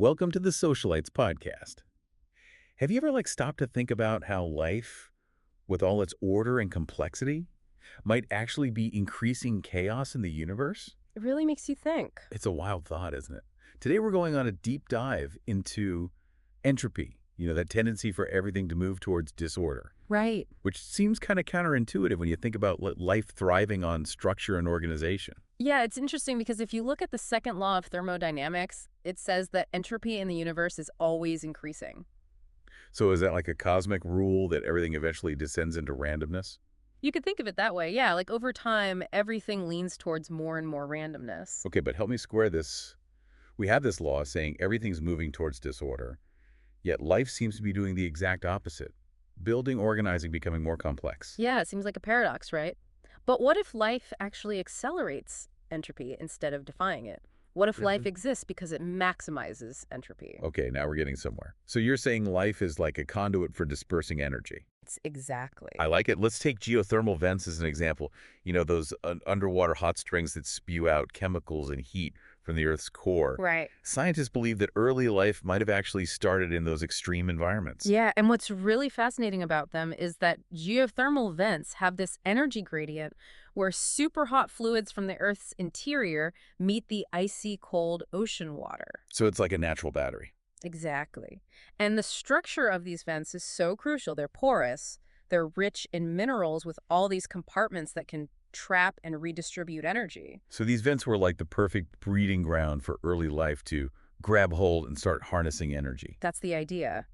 Welcome to the Socialites podcast. Have you ever stopped to think about how life, with all its order and complexity, might actually be increasing chaos in the universe? It really makes you think. It's a wild thought, isn't it? Today we're going on a deep dive into entropy, that tendency for everything to move towards disorder, Right. which seems kind of counterintuitive when you think about life thriving on structure and organization. Yeah, it's interesting because if you look at the second law of thermodynamics, it says that entropy in the universe is always increasing. So is that like a cosmic rule that everything eventually descends into randomness? You could think of it that way. Yeah, like over time, everything leans towards more and more randomness. Okay, but help me square this. We have this law saying everything's moving towards disorder, yet life seems to be doing the exact opposite. Building, organizing, becoming more complex. Yeah, it seems like a paradox, right? But what if life actually accelerates entropy instead of defying it? What if life exists because it maximizes entropy? Okay, now we're getting somewhere. So you're saying life is like a conduit for dispersing energy. It's exactly. I like it. Let's take geothermal vents as an example. Those underwater hot springs that spew out chemicals and heat from the Earth's core. Right. Scientists believe that early life might have actually started in those extreme environments. Yeah, and what's really fascinating about them is that geothermal vents have this energy gradient where super hot fluids from the Earth's interior meet the icy cold ocean water. So it's like a natural battery. Exactly. And the structure of these vents is so crucial. They're porous, they're rich in minerals with all these compartments that can trap and redistribute energy. So these vents were like the perfect breeding ground for early life to grab hold and start harnessing energy. That's the idea.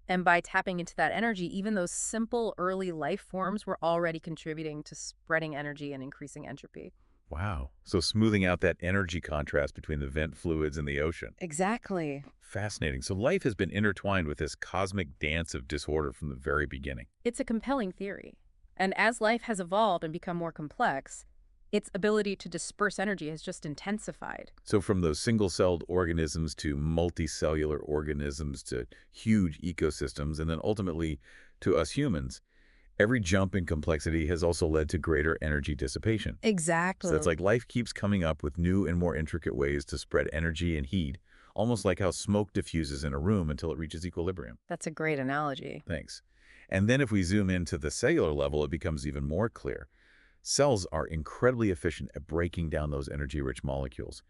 And by tapping into that energy, even those simple early life forms were already contributing to spreading energy and increasing entropy. Wow. So smoothing out that energy contrast between the vent fluids and the ocean. Exactly. Fascinating. So life has been intertwined with this cosmic dance of disorder from the very beginning. It's a compelling theory. And as life has evolved and become more complex, its ability to disperse energy has just intensified. So from those single-celled organisms to multicellular organisms to huge ecosystems and then ultimately to us humans, every jump in complexity has also led to greater energy dissipation. Exactly. So it's like life keeps coming up with new and more intricate ways to spread energy and heat, almost like how smoke diffuses in a room until it reaches equilibrium. That's a great analogy. Thanks. And then if we zoom into the cellular level, it becomes even more clear. Cells are incredibly efficient at breaking down those energy-rich molecules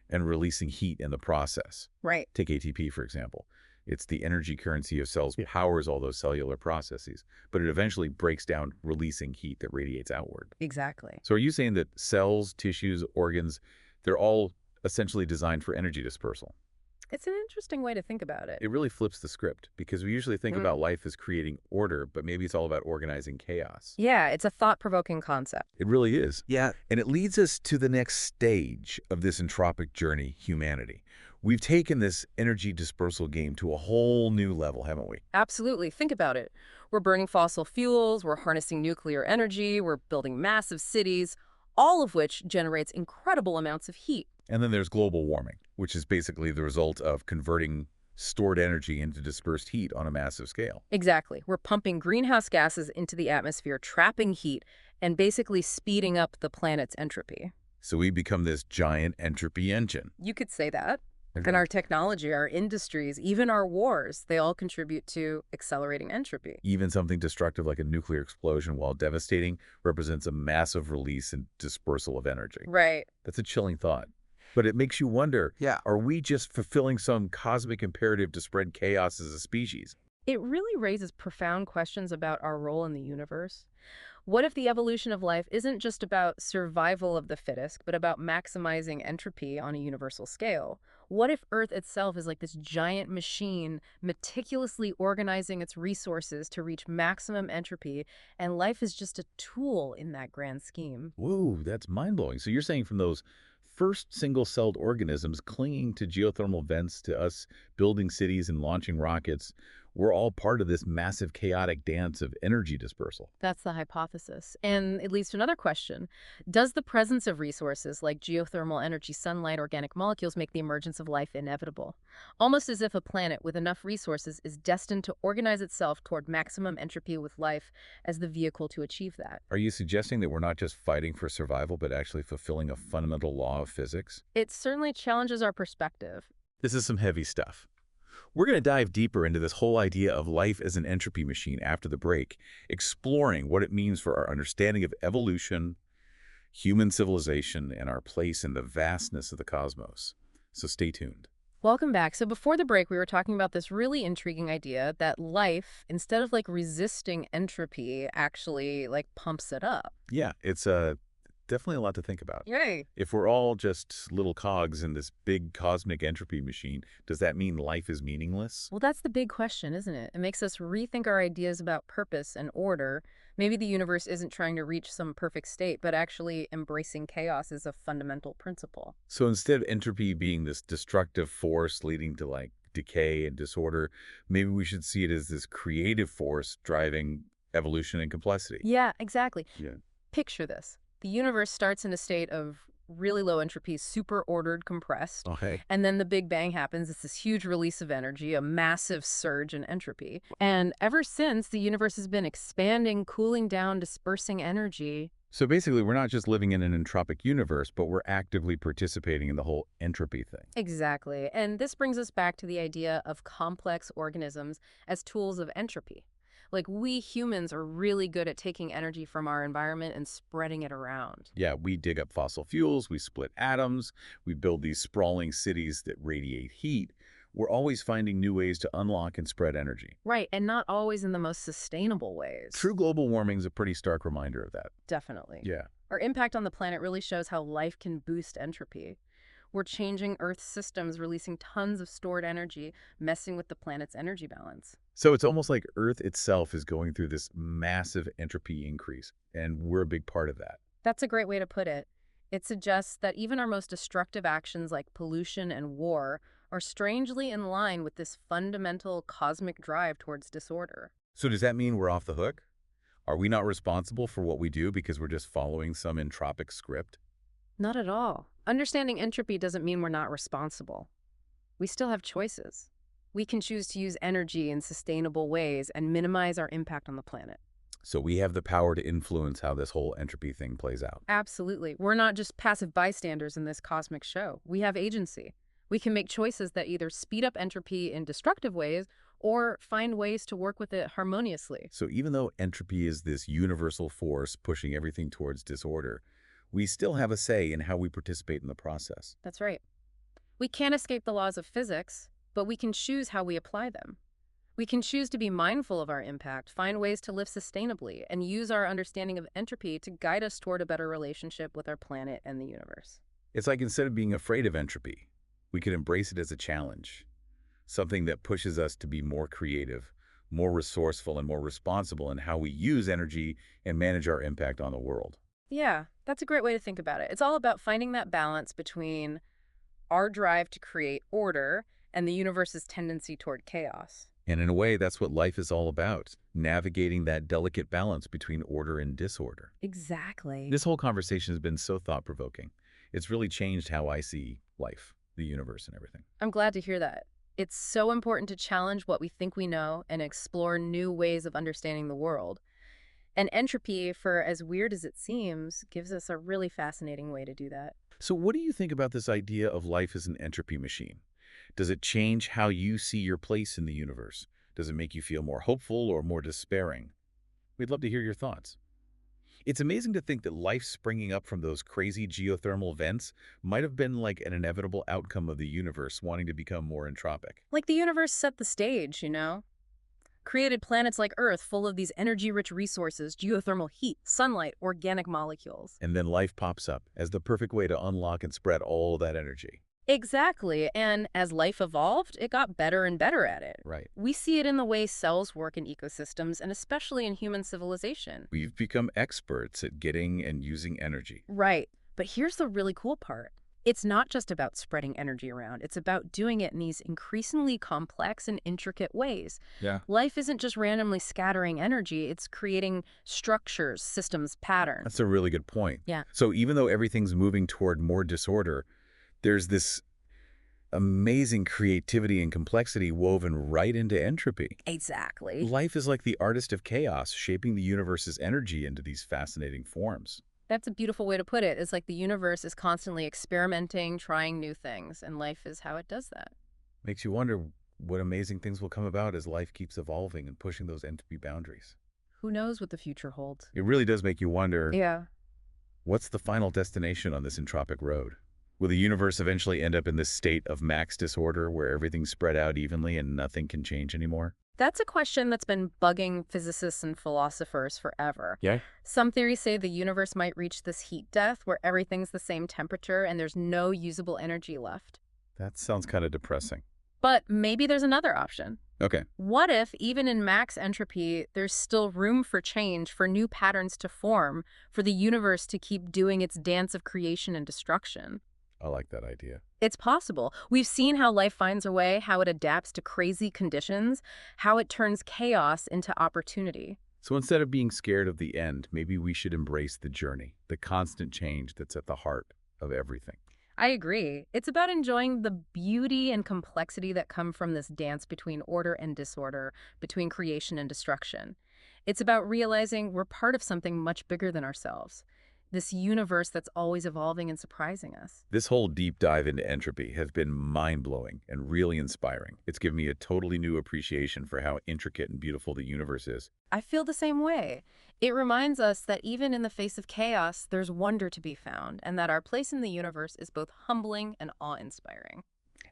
and releasing heat in the process. Right. Take ATP, for example. It's the energy currency of cells powers all those cellular processes, but it eventually breaks down, releasing heat that radiates outward. Exactly. So are you saying that cells, tissues, organs, they're all essentially designed for energy dispersal? It's an interesting way to think about it. It really flips the script because we usually think about life as creating order, but maybe it's all about organizing chaos. Yeah, it's a thought-provoking concept. It really is. Yeah, And it leads us to the next stage of this entropic journey, humanity. We've taken this energy dispersal game to a whole new level, haven't we? Absolutely. Think about it. We're burning fossil fuels, we're harnessing nuclear energy, we're building massive cities, all of which generates incredible amounts of heat. And then there's global warming, which is basically the result of converting stored energy into dispersed heat on a massive scale. Exactly. We're pumping greenhouse gases into the atmosphere, trapping heat, and basically speeding up the planet's entropy. So we become this giant entropy engine. You could say that. And our technology, our industries, even our wars, they all contribute to accelerating entropy. Even something destructive like a nuclear explosion, while devastating, represents a massive release and dispersal of energy. Right. That's a chilling thought. But it makes you wonder, yeah. are we just fulfilling some cosmic imperative to spread chaos as a species? It really raises profound questions about our role in the universe. What if the evolution of life isn't just about survival of the fittest, but about maximizing entropy on a universal scale? What if Earth itself is like this giant machine meticulously organizing its resources to reach maximum entropy, and life is just a tool in that grand scheme? Whoa, that's mind-blowing. So you're saying from those first single-celled organisms clinging to geothermal vents to us building cities and launching rockets, we're all part of this massive chaotic dance of energy dispersal. That's the hypothesis. And it leads to another question. Does the presence of resources like geothermal energy, sunlight, organic molecules make the emergence of life inevitable? Almost as if a planet with enough resources is destined to organize itself toward maximum entropy with life as the vehicle to achieve that. Are you suggesting that we're not just fighting for survival, but actually fulfilling a fundamental law of physics? It certainly challenges our perspective. This is some heavy stuff. We're going to dive deeper into this whole idea of life as an entropy machine after the break, exploring what it means for our understanding of evolution, human civilization, and our place in the vastness of the cosmos. So stay tuned. Welcome back. So before the break, we were talking about this really intriguing idea that life, instead of like resisting entropy, actually like pumps it up. Yeah, it's definitely a lot to think about. Yay. If we're all just little cogs in this big cosmic entropy machine, does that mean life is meaningless? Well, that's the big question, isn't it? It makes us rethink our ideas about purpose and order. Maybe the universe isn't trying to reach some perfect state, but actually embracing chaos is a fundamental principle. So instead of entropy being this destructive force leading to like decay and disorder, maybe we should see it as this creative force driving evolution and complexity. Yeah, exactly. Yeah. Picture this. The universe starts in a state of really low entropy, super ordered, compressed. Okay. And then the Big Bang happens. It's this huge release of energy, a massive surge in entropy. And ever since, the universe has been expanding, cooling down, dispersing energy. So basically, we're not just living in an entropic universe, but we're actively participating in the whole entropy thing. Exactly. And this brings us back to the idea of complex organisms as tools of entropy. Like, we humans are really good at taking energy from our environment and spreading it around. Yeah, we dig up fossil fuels, we split atoms, we build these sprawling cities that radiate heat. We're always finding new ways to unlock and spread energy. Right, and not always in the most sustainable ways. True global warming is a pretty stark reminder of that. Definitely. Yeah. Our impact on the planet really shows how life can boost entropy. We're changing Earth's systems, releasing tons of stored energy, messing with the planet's energy balance. So it's almost like Earth itself is going through this massive entropy increase, and we're a big part of that. That's a great way to put it. It suggests that even our most destructive actions like pollution and war are strangely in line with this fundamental cosmic drive towards disorder. So does that mean we're off the hook? Are we not responsible for what we do because we're just following some entropic script? Not at all. Understanding entropy doesn't mean we're not responsible. We still have choices. We can choose to use energy in sustainable ways and minimize our impact on the planet. So we have the power to influence how this whole entropy thing plays out. Absolutely. We're not just passive bystanders in this cosmic show. We have agency. We can make choices that either speed up entropy in destructive ways or find ways to work with it harmoniously. So even though entropy is this universal force pushing everything towards disorder, we still have a say in how we participate in the process. That's right. We can't escape the laws of physics, but we can choose how we apply them. We can choose to be mindful of our impact, find ways to live sustainably, and use our understanding of entropy to guide us toward a better relationship with our planet and the universe. It's like instead of being afraid of entropy, we could embrace it as a challenge, something that pushes us to be more creative, more resourceful, and more responsible in how we use energy and manage our impact on the world. Yeah, that's a great way to think about it. It's all about finding that balance between our drive to create order and the universe's tendency toward chaos. And in a way, that's what life is all about, navigating that delicate balance between order and disorder. Exactly. This whole conversation has been so thought-provoking. It's really changed how I see life, the universe, and everything. I'm glad to hear that. It's so important to challenge what we think we know and explore new ways of understanding the world. And entropy, for as weird as it seems, gives us a really fascinating way to do that. So what do you think about this idea of life as an entropy machine? Does it change how you see your place in the universe? Does it make you feel more hopeful or more despairing? We'd love to hear your thoughts. It's amazing to think that life springing up from those crazy geothermal vents might have been like an inevitable outcome of the universe wanting to become more entropic. Like the universe set the stage, you know? Created planets like Earth full of these energy-rich resources, geothermal heat, sunlight, organic molecules. And then life pops up as the perfect way to unlock and spread all that energy. Exactly, and as life evolved, it got better and better at it. Right. We see it in the way cells work in ecosystems, and especially in human civilization. We've become experts at getting and using energy. Right, but here's the really cool part. It's not just about spreading energy around. It's about doing it in these increasingly complex and intricate ways. Yeah. Life isn't just randomly scattering energy. It's creating structures, systems, patterns. That's a really good point. Yeah. So even though everything's moving toward more disorder, there's this amazing creativity and complexity woven right into entropy. Exactly. Life is like the artist of chaos, shaping the universe's energy into these fascinating forms. That's a beautiful way to put it. It's like the universe is constantly experimenting, trying new things, and life is how it does that. Makes you wonder what amazing things will come about as life keeps evolving and pushing those entropy boundaries. Who knows what the future holds? It really does make you wonder, Yeah. what's the final destination on this entropic road? Will the universe eventually end up in this state of max disorder where everything's spread out evenly and nothing can change anymore? That's a question that's been bugging physicists and philosophers forever. Yeah. Some theories say the universe might reach this heat death where everything's the same temperature and there's no usable energy left. That sounds kind of depressing. But maybe there's another option. Okay. What if, even in max entropy, there's still room for change, for new patterns to form, for the universe to keep doing its dance of creation and destruction? I like that idea. It's possible. We've seen how life finds a way, how it adapts to crazy conditions, how it turns chaos into opportunity. So instead of being scared of the end, maybe we should embrace the journey, the constant change that's at the heart of everything. I agree. It's about enjoying the beauty and complexity that come from this dance between order and disorder, between creation and destruction. It's about realizing we're part of something much bigger than ourselves, this universe that's always evolving and surprising us. This whole deep dive into entropy has been mind-blowing and really inspiring. It's given me a totally new appreciation for how intricate and beautiful the universe is. I feel the same way. It reminds us that even in the face of chaos, there's wonder to be found, and that our place in the universe is both humbling and awe-inspiring.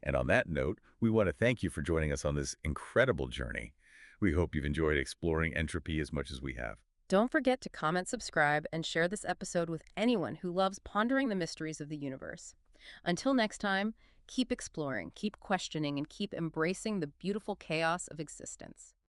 And on that note, we want to thank you for joining us on this incredible journey. We hope you've enjoyed exploring entropy as much as we have. Don't forget to comment, subscribe, and share this episode with anyone who loves pondering the mysteries of the universe. Until next time, keep exploring, keep questioning, and keep embracing the beautiful chaos of existence.